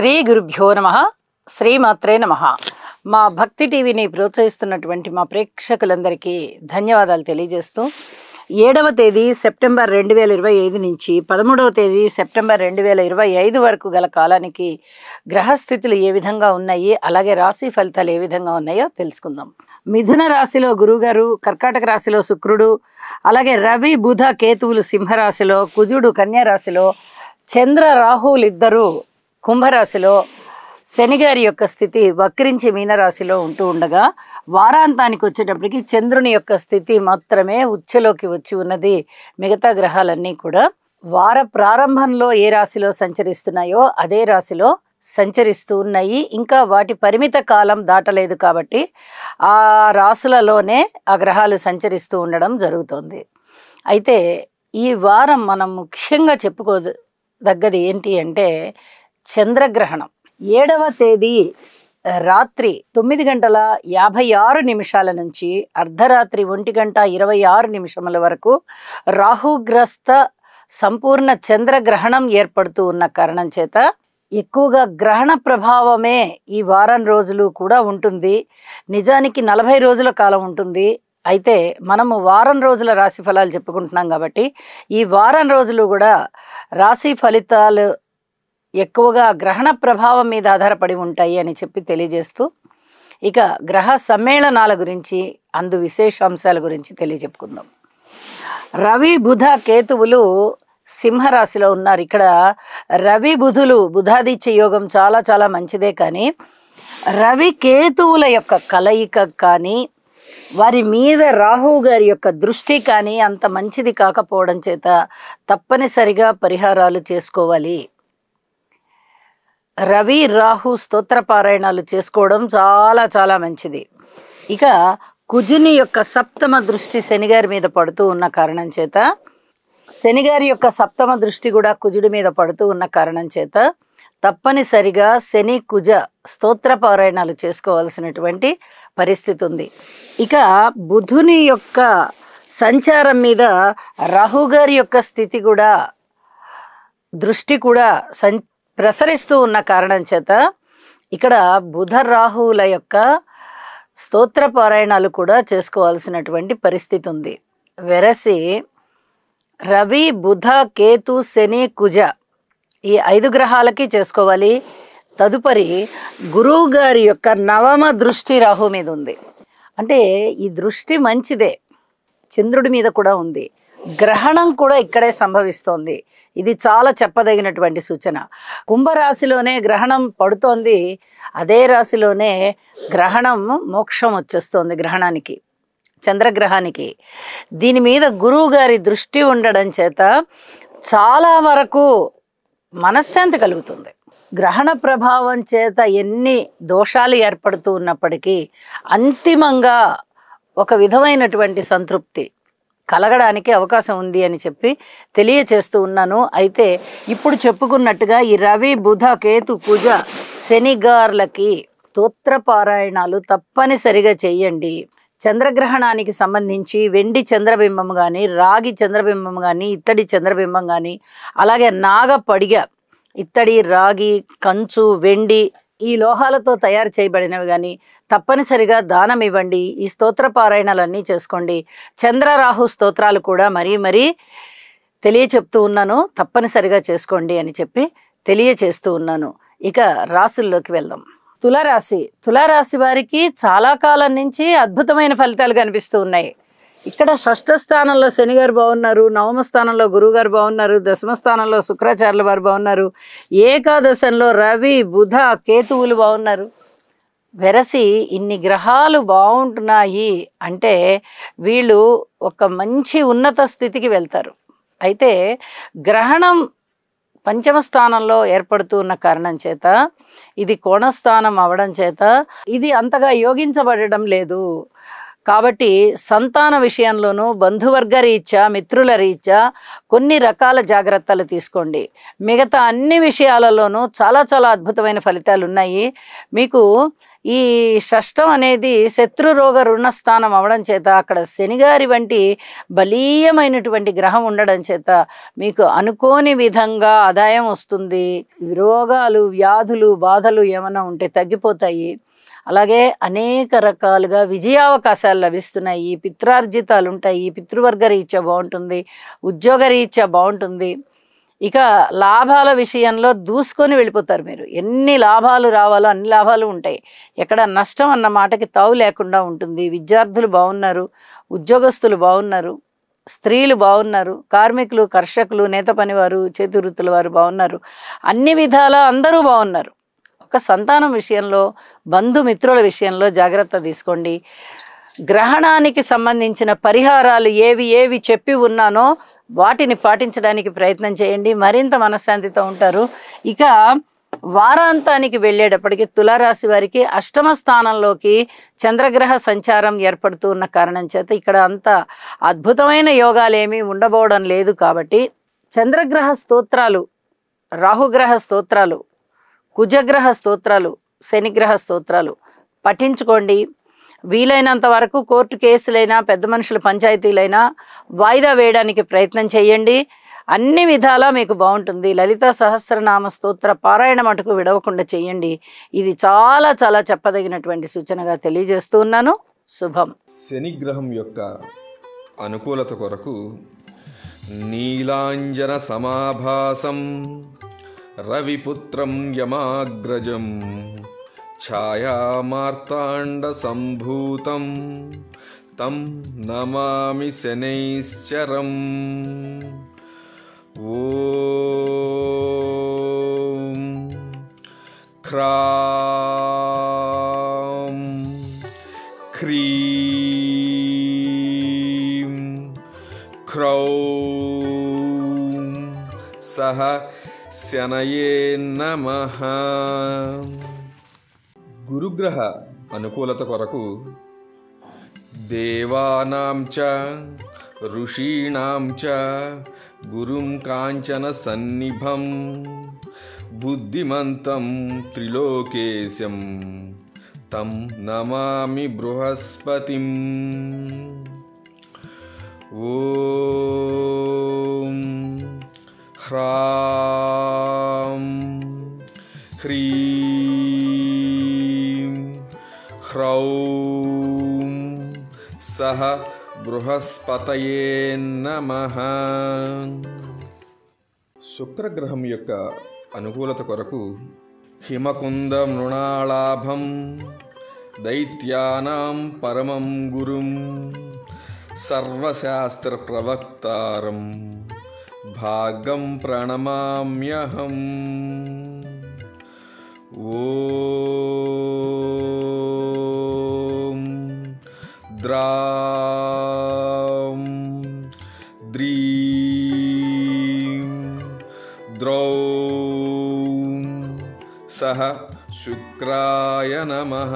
శ్రీ గురుభ్యో నమః. శ్రీమాత్రే నమః. మా భక్తి టీవీని ప్రోత్సహిస్తున్నటువంటి మా ప్రేక్షకులందరికీ ధన్యవాదాలు తెలియజేస్తూ 7వ తేదీ సెప్టెంబర్ 2025 నుంచి 13వ తేదీ సెప్టెంబర్ 2025 వరకు గల కాలానికి గ్రహస్థితులు ఏ విధంగా ఉన్నాయి, అలాగే రాశి ఫలితాలు ఏ విధంగా ఉన్నాయో తెలుసుకుందాం. మిథున రాశిలో గురుగారు, కర్కాటక రాశిలో శుక్రుడు, అలాగే రవి బుధ కేతువులు సింహరాశిలో, కుజుడు కన్యా రాశిలో, చంద్ర రాహువులు ఇద్దరు కుంభరాశిలో, శనిగారి యొక్క స్థితి వక్రించి మీనరాశిలో ఉంటూ ఉండగా వారాంతానికి వచ్చేటప్పటికి చంద్రుని యొక్క స్థితి మాత్రమే ఉచ్ఛలోకి వచ్చి ఉన్నది. మిగతా గ్రహాలన్నీ కూడా వార ప్రారంభంలో ఏ రాశిలో సంచరిస్తున్నాయో అదే రాశిలో సంచరిస్తూ ఉన్నాయి. ఇంకా వాటి పరిమిత కాలం దాటలేదు కాబట్టి ఆ రాశులలోనే ఆ గ్రహాలు సంచరిస్తూ ఉండడం జరుగుతుంది. అయితే ఈ వారం మనం ముఖ్యంగా చెప్పుకోదగ్గది ఏంటి అంటే చంద్రగ్రహణం. 7వ తేదీ రాత్రి 9:56 నుంచి అర్ధరాత్రి 1:26 వరకు రాహుగ్రస్త సంపూర్ణ చంద్రగ్రహణం ఏర్పడుతూ ఉన్న కారణం చేత ఎక్కువగా గ్రహణ ప్రభావమే ఈ వారం రోజులు కూడా ఉంటుంది. నిజానికి 40 రోజుల కాలం ఉంటుంది. అయితే మనము వారం రోజుల రాశి ఫలాలు చెప్పుకుంటున్నాం కాబట్టి ఈ వారం రోజులు కూడా రాశి ఫలితాలు ఎక్కువగా గ్రహణ ప్రభావం మీద ఆధారపడి ఉంటాయి అని చెప్పి తెలియజేస్తూ ఇక గ్రహ సమ్మేళనాల గురించి, అందు విశేషాంశాల గురించి తెలియజెప్పుకుందాం. రవి బుధ కేతువులు సింహరాశిలో ఉన్నారు. ఇక్కడ రవి బుధులు బుధాదిత్య యోగం చాలా చాలా మంచిదే, కానీ రవి కేతువుల యొక్క కలయిక కానీ వారి మీద రాహువు గారి యొక్క దృష్టి కానీ అంత మంచిది కాకపోవడం చేత తప్పనిసరిగా పరిహారాలు చేసుకోవాలి. రవి రాహు స్తోత్ర పారాయణాలు చేసుకోవడం చాలా చాలా మంచిది. ఇక కుజుని యొక్క సప్తమ దృష్టి శనిగారి మీద పడుతూ ఉన్న కారణం చేత, శనిగారి యొక్క సప్తమ దృష్టి కూడా కుజుడి మీద పడుతూ ఉన్న కారణం చేత తప్పనిసరిగా శని కుజ స్తోత్ర పారాయణాలు చేసుకోవాల్సినటువంటి పరిస్థితి ఉంది. ఇక బుధుని యొక్క సంచారం మీద రాహుగారి యొక్క స్థితి కూడా దృష్టి కూడా ప్రసరిస్తూ ఉన్న కారణం చేత ఇక్కడ బుధ రాహువుల యొక్క స్తోత్ర పారాయణాలు కూడా చేసుకోవాల్సినటువంటి పరిస్థితి ఉంది. వెరసి రవి బుధ కేతు శని కుజ ఈ 5 గ్రహాలకి చేసుకోవాలి. తదుపరి గురువు గారి యొక్క 9వ దృష్టి రాహు మీద ఉంది. అంటే ఈ దృష్టి మంచిదే, చంద్రుడి మీద కూడా ఉంది. గ్రహణం కూడా ఇక్కడే సంభవిస్తోంది. ఇది చాలా చెప్పదగినటువంటి సూచన. కుంభరాశిలోనే గ్రహణం పడుతోంది, అదే రాశిలోనే గ్రహణం మోక్షం వచ్చేస్తోంది గ్రహణానికి, చంద్రగ్రహానికి. దీని మీద గురువు గారి దృష్టి ఉండడం చేత చాలా వరకు మనశ్శాంతి కలుగుతుంది. గ్రహణ ప్రభావం చేత ఎన్ని దోషాలు ఏర్పడుతూ ఉన్నప్పటికీ అంతిమంగా ఒక విధమైనటువంటి సంతృప్తి కలగడానికి అవకాశం ఉంది అని చెప్పి తెలియచేస్తూ ఉన్నాను. అయితే ఇప్పుడు చెప్పుకున్నట్టుగా ఈ రవి బుధ కేతు కుజ శనిగార్లకి స్తోత్ర పారాయణాలు తప్పనిసరిగా చెయ్యండి. చంద్రగ్రహణానికి సంబంధించి వెండి చంద్రబింబం కానీ, రాగి చంద్రబింబం కానీ, ఇత్తడి చంద్రబింబం కానీ, అలాగే నాగపడిగ ఇత్తడి, రాగి, కంచు, వెండి ఈ లోహాలతో తయారు చేయబడినవి కానీ తప్పనిసరిగా దానం ఇవ్వండి. ఈ స్తోత్ర పారాయణాలన్నీ చేసుకోండి. చంద్రరాహు స్తోత్రాలు కూడా మరీ తెలియచెప్తూ ఉన్నాను, తప్పనిసరిగా చేసుకోండి అని చెప్పి తెలియచేస్తూ ఉన్నాను. ఇక రాశుల్లోకి వెళ్దాం. తులారాశి వారికి చాలా కాలం నుంచి అద్భుతమైన ఫలితాలు కనిపిస్తూ ఉన్నాయి. ఇక్కడ 6వ స్థానంలో శనిగారు బాగున్నారు, 9వ స్థానంలో గురువుగారు బాగున్నారు, 10వ స్థానంలో శుక్రాచార్యుల వారు బాగున్నారు, ఏకాదశంలో రవి బుధ కేతువులు బాగున్నారు. వెరసి ఇన్ని గ్రహాలు బాగుంటున్నాయి అంటే వీళ్ళు ఒక మంచి ఉన్నత స్థితికి వెళ్తారు. అయితే గ్రహణం 5వ స్థానంలో ఏర్పడుతూ ఉన్న కారణం చేత, ఇది కోణస్థానం అవడం చేత ఇది అంతగా యోగించబడడం లేదు. కాబట్టి సంతాన విషయంలోనూ బంధువర్గ రీత్యా, మిత్రుల రీత్యా కొన్ని రకాల జాగ్రత్తలు తీసుకోండి. మిగతా అన్ని విషయాలలోనూ చాలా చాలా అద్భుతమైన ఫలితాలు ఉన్నాయి. మీకు ఈ షష్టం అనేది శత్రురోగ రుణస్థానం అవడం చేత అక్కడ శనిగారి వంటి బలీయమైనటువంటి గ్రహం ఉండడం చేత మీకు అనుకోని విధంగా ఆదాయం వస్తుంది. రోగాలు, వ్యాధులు, బాధలు ఏమైనా ఉంటే తగ్గిపోతాయి. అలాగే అనేక రకాలుగా విజయావకాశాలు లభిస్తున్నాయి. పిత్రార్జితాలు ఉంటాయి. పితృవర్గ రీత్యా బాగుంటుంది. ఉద్యోగ రీత్యా బాగుంటుంది. ఇక లాభాల విషయంలో దూసుకొని వెళ్ళిపోతారు మీరు. ఎన్ని లాభాలు రావాలో అన్ని లాభాలు ఉంటాయి. ఎక్కడ నష్టం అన్న మాటకి తావు లేకుండా ఉంటుంది. విద్యార్థులు బాగున్నారు, ఉద్యోగస్తులు బాగున్నారు, స్త్రీలు బాగున్నారు, కార్మికులు, కర్షకులు, నేత పనివారు, చేతి వృత్తుల వారు బాగున్నారు. అన్ని విధాల అందరూ బాగున్నారు. ఒక సంతానం విషయంలో, బంధుమిత్రుల విషయంలో జాగ్రత్త తీసుకోండి. గ్రహణానికి సంబంధించిన పరిహారాలు ఏవి చెప్పి ఉన్నానో వాటిని పాటించడానికి ప్రయత్నం చేయండి. మరింత మనశ్శాంతితో ఉంటారు. ఇక వారాంతానికి వెళ్ళేటప్పటికి తులారాశి వారికి అష్టమ స్థానంలోకి చంద్రగ్రహ సంచారం ఏర్పడుతూ ఉన్న కారణం చేత ఇక్కడ అంత అద్భుతమైన యోగాలు ఏమీ ఉండబోవడం లేదు. కాబట్టి చంద్రగ్రహ స్తోత్రాలు, రాహుగ్రహ స్తోత్రాలు, కుజగ్రహ స్తోత్రాలు, శనిగ్రహ స్తోత్రాలు పఠించుకోండి. వీలైనంత వరకు కోర్టు కేసులైనా, పెద్ద మనుషుల పంచాయతీలైనా వాయిదా వేయడానికి ప్రయత్నం చేయండి. అన్ని విధాలా మీకు బాగుంటుంది. లలిత సహస్రనామ స్తోత్ర పారాయణ మటుకు విడవకుండా చేయండి. ఇది చాలా చాలా చెప్పదగినటువంటి సూచనగా తెలియజేస్తూ ఉన్నాను. శుభం. శనిగ్రహం యొక్క అనుకూలత కొరకు నీలాంజన సమాభాసం రవిపుత్రం యమాగ్రజం ఛాయామార్తాండ సంభూతం తం నమామి శనైశ్చరం. ఓం క్రాం క్రీం క్రౌం సహ శనయే నమః. గురుగ్రహ అనుకూలత కొరకు దేవానాం చ ఋషీణాం చ గురుం కాంచన సన్నిభం బుద్ధిమంతం త్రిలోకేశం తం నమామి బృహస్పతిం. ఓం హ్రాం హ్రీం హ్రౌం సహ బృహస్పతయే నమః. శుక్రగ్రహం యొక్క అనుకూలత కొరకు హిమకుంద మృణాళాభం దైత్యానాం పరమం గురుం సర్వశాస్త్ర ప్రవక్తారం భాగం ప్రణమామ్యహం. ఓం ద్రాం ద్రీం ద్రౌం సహ శుక్రాయ నమః.